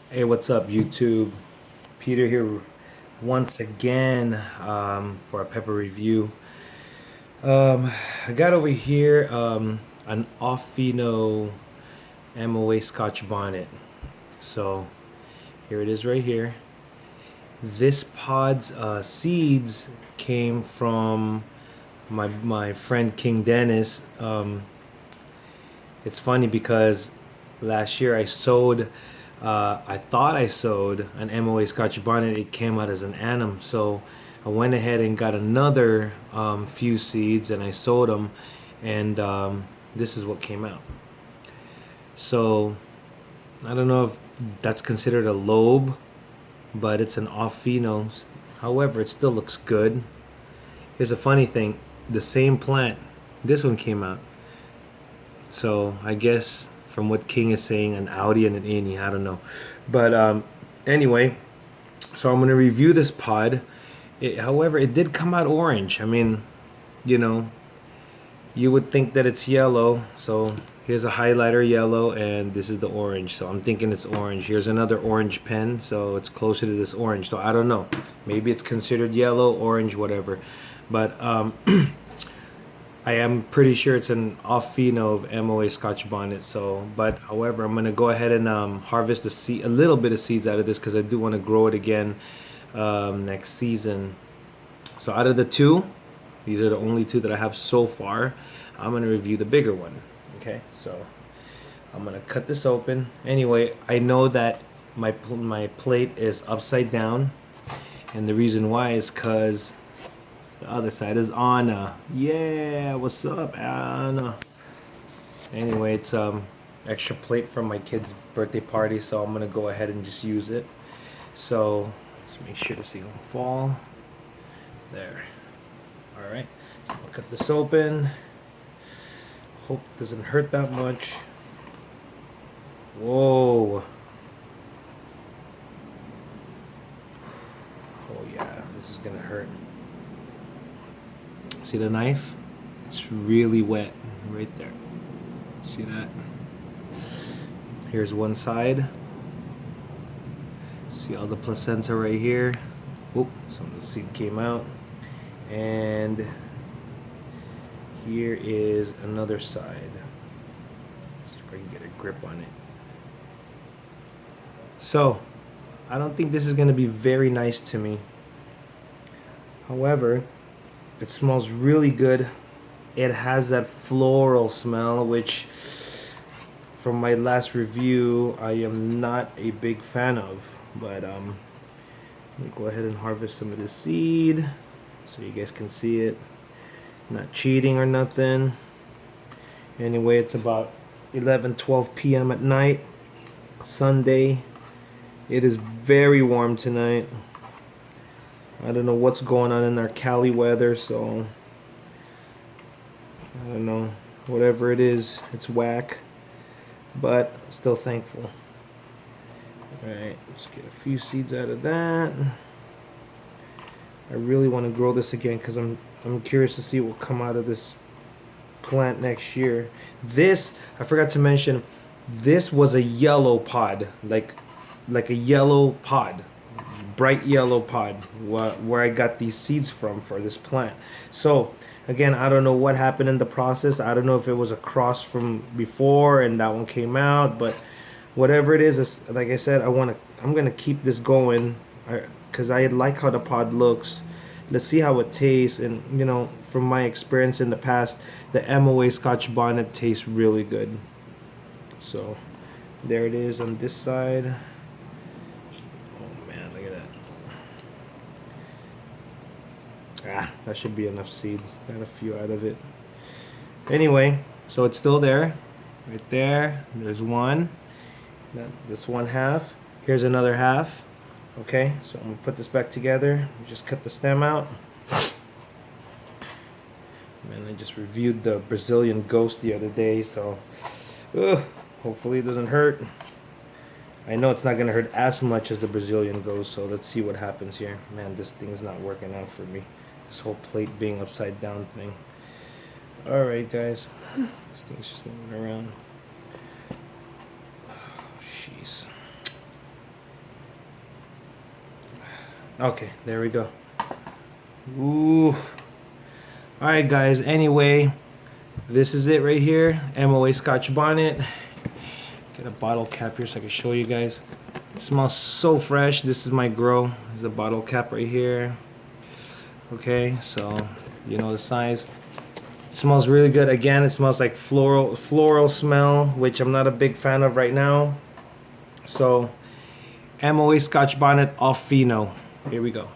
Hey, what's up, YouTube? Peter here once again for a pepper review. I got over here an off pheno M.o.a Scotch Bonnet. So here it is right here. This pod's seeds came from my friend King Dennis. It's funny because last year I thought I sowed an M.o.a Scotch Bonnet. It came out as an annum. So I went ahead and got another few seeds and I sowed them. And this is what came out. So I don't know if that's considered a lobe, but it's an off pheno. However, it still looks good. Here's a funny thing: the same plant, this one came out. So I guess from what King is saying, an Audi and an innie, I don't know. But anyway, so I'm gonna review this pod. However, it did come out orange. I mean, you know, you would think that it's yellow. So here's a highlighter yellow, and this is the orange. So I'm thinking it's orange. Here's another orange pen, so it's closer to this orange. So I don't know. Maybe it's considered yellow, orange, whatever. But I am pretty sure it's an off pheno of M.o.a Scotch Bonnet. So, but however, I'm gonna go ahead and harvest a little bit of seeds out of this because I do want to grow it again next season. So out of the two, these are the only two that I have so far. I'm gonna review the bigger one. Okay, so I'm gonna cut this open. Anyway, I know that my plate is upside down, and the reason why is because the other side is Anna. Yeah, what's up, Anna? Anyway, it's extra plate from my kid's birthday party, so I'm gonna go ahead and just use it. So let's make sure this don't fall. There. All right. So I'll cut this open. Hope it doesn't hurt that much. Whoa. Oh yeah, this is gonna hurt. See the knife? It's really wet right there. See that? Here's one side. See all the placenta right here. Oop, some of the seed came out. And here is another side. Let's see if I can get a grip on it. So, I don't think this is going to be very nice to me. However, it smells really good. It has that floral smell, which from my last review, I am not a big fan of. But let me go ahead and harvest some of the seed so you guys can see it. Not cheating or nothing. Anyway, it's about 11-12 p.m. at night, Sunday. It is very warm tonight. I don't know what's going on in our Cali weather, so I don't know. Whatever it is, it's whack, but still thankful. Alright, let's get a few seeds out of that. I really want to grow this again because I'm curious to see what will come out of this plant next year. This, I forgot to mention, this was a yellow pod, like a yellow pod, bright yellow pod, where I got these seeds from for this plant. So again, I don't know what happened in the process. I don't know if it was a cross from before and that one came out, but whatever it is, like I said, I'm gonna keep this going because I like how the pod looks. Let's see how it tastes, and you know, from my experience in the past, the M.o.a Scotch Bonnet tastes really good. So there it is on this side. Oh man, look at that. That should be enough seeds. Got a few out of it. Anyway, so it's still there, right there. There's one. This one half. Here's another half. Okay, so I'm gonna put this back together. Just cut the stem out. And I just reviewed the Brazilian Ghost the other day, so hopefully it doesn't hurt. I know it's not gonna hurt as much as the Brazilian Ghost, so let's see what happens here. Man, this thing's not working out for me. This whole plate being upside down thing. Alright guys, this thing's just moving around. Oh, jeez. Okay, there we go. Ooh. Alright guys, anyway, this is it right here. M.o.a Scotch Bonnet. Get a bottle cap here so I can show you guys. It smells so fresh. This is my grow. There's a bottle cap right here. Okay, so you know the size. It smells really good. Again, it smells like floral smell, which I'm not a big fan of right now. So M.o.a Scotch Bonnet off pheno. Here we go.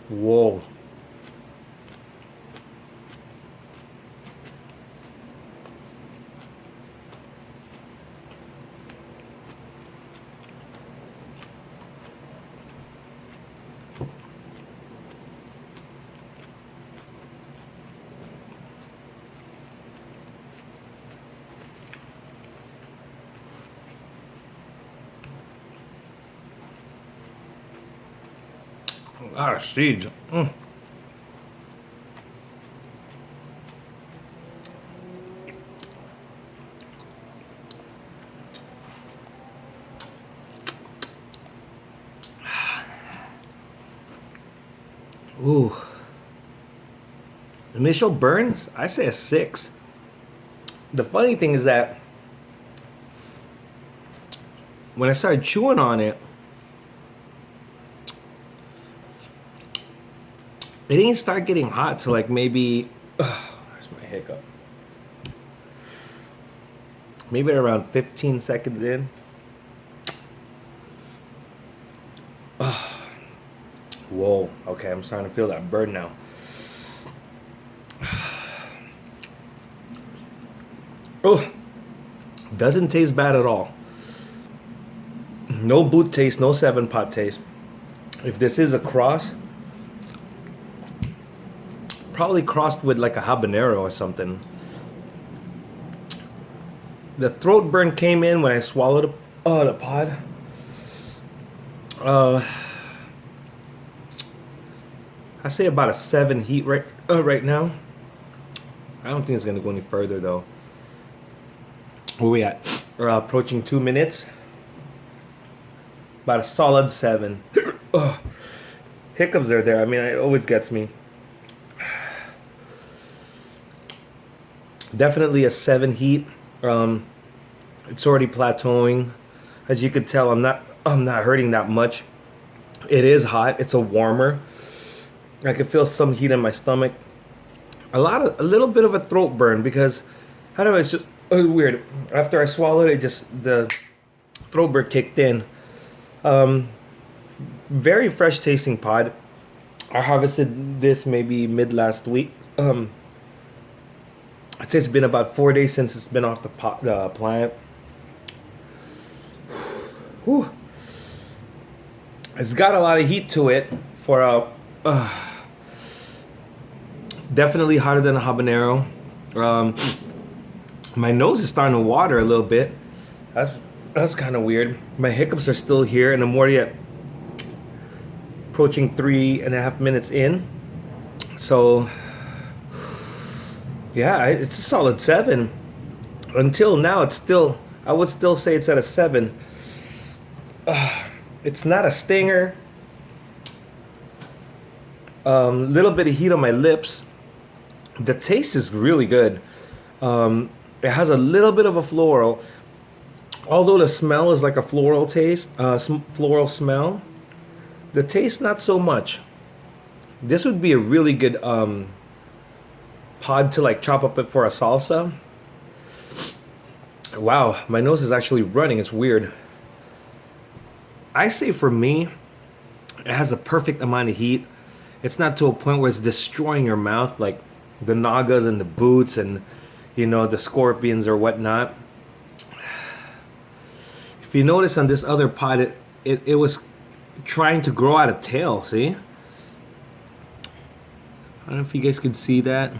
Whoa. A lot of seeds. Ooh. Initial burns, I say a 6. The funny thing is that when I started chewing on it, it didn't start getting hot till like maybe, there's my hiccup. Maybe around 15 seconds in. Whoa, okay, I'm starting to feel that burn now. Oh, doesn't taste bad at all. No boot taste, no 7-pot taste. If this is a cross, probably crossed with like a habanero or something. The throat burn came in when I swallowed the pod. I say about a 7 heat right now. I don't think it's gonna go any further though. Where we at? We're approaching 2 minutes. About a solid 7. Hiccups are there. I mean, it always gets me. Definitely a 7 heat. It's already plateauing. As you could tell, I'm not hurting that much. It is hot. It's a warmer. I can feel some heat in my stomach. A little bit of a throat burn because I don't know. It's just weird. After I swallowed it, the throat burn kicked in. Very fresh tasting pod. I harvested this maybe mid last week. I'd say it's been about 4 days since it's been off the plant. Whew. It's got a lot of heat to it for definitely hotter than a habanero. My nose is starting to water a little bit. That's kind of weird. My hiccups are still here, and I'm already approaching 3.5 minutes in. So yeah, it's a solid 7. Until now, I would still say it's at a 7. It's not a stinger. Little bit of heat on my lips. The taste is really good. It has a little bit of a floral. Although the smell is like a floral taste, floral smell. The taste not so much. This would be a really good pod to like chop up it for a salsa. Wow, my nose is actually running. It's weird. I say for me, it has a perfect amount of heat. It's not to a point where it's destroying your mouth like the nagas and the boots and the scorpions or whatnot. If you notice on this other pod, it was trying to grow out a tail. See? I don't know if you guys can see that.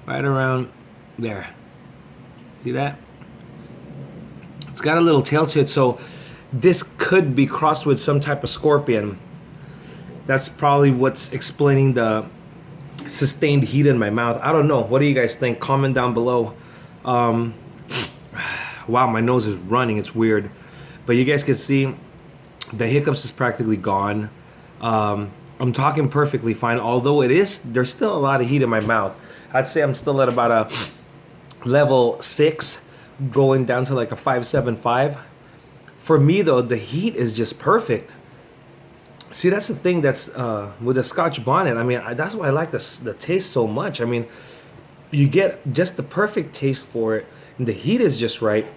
Right around there. See that? It's got a little tail to it, so this could be crossed with some type of scorpion. That's probably what's explaining the sustained heat in my mouth. I don't know. What do you guys think? Comment down below. Wow, my nose is running. It's weird. But you guys can see the hiccups is practically gone. I'm talking perfectly fine, although there's still a lot of heat in my mouth. I'd say I'm still at about a level 6, going down to like a 5.75. For me though, the heat is just perfect. See, that's the thing that's with the Scotch Bonnet. I mean, that's why I like the taste so much. I mean, you get just the perfect taste for it, and the heat is just right.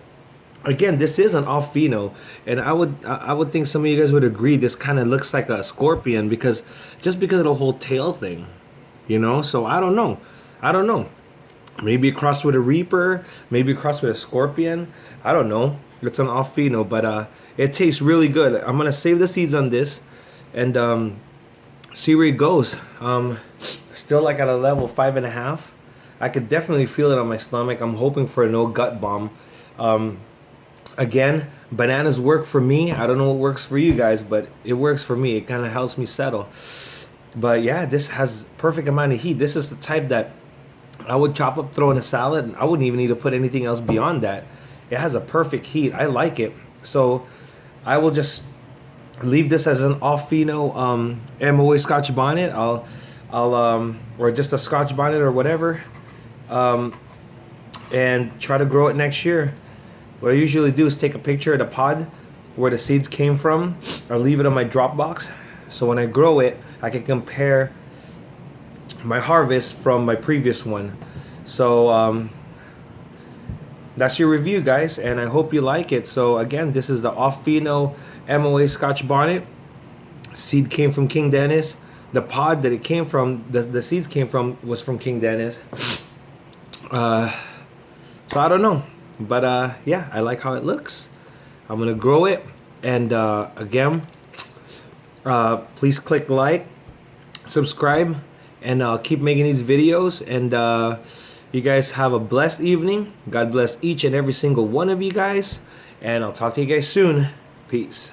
Again, this is an off pheno, and I would think some of you guys would agree. This kind of looks like a scorpion because of the whole tail thing, you know. So I don't know. Maybe crossed with a reaper, maybe crossed with a scorpion. I don't know. It's an off pheno, but it tastes really good. I'm gonna save the seeds on this, and see where it goes. Still like at a level 5.5. I could definitely feel it on my stomach. I'm hoping for no gut bomb. Again, bananas work for me. I don't know what works for you guys, but it works for me. It kind of helps me settle. But yeah, this has perfect amount of heat. This is the type that I would chop up, throw in a salad, and I wouldn't even need to put anything else beyond that. It has a perfect heat. I like it. So I will just leave this as an off pheno M.o.a Scotch Bonnet. I'll or just a Scotch Bonnet or whatever, and try to grow it next year. What I usually do is take a picture of the pod where the seeds came from, or leave it on my Dropbox. So when I grow it, I can compare my harvest from my previous one. So that's your review, guys, and I hope you like it. So again, this is the off pheno M.o.a Scotch Bonnet. Seed came from King Dennis. The pod that it came from, the seeds came from, was from King Dennis. So I don't know. But yeah, I like how it looks. I'm gonna grow it, and again, please click like, subscribe, and I'll keep making these videos. And you guys have a blessed evening. God bless each and every single one of you guys, and I'll talk to you guys soon. Peace.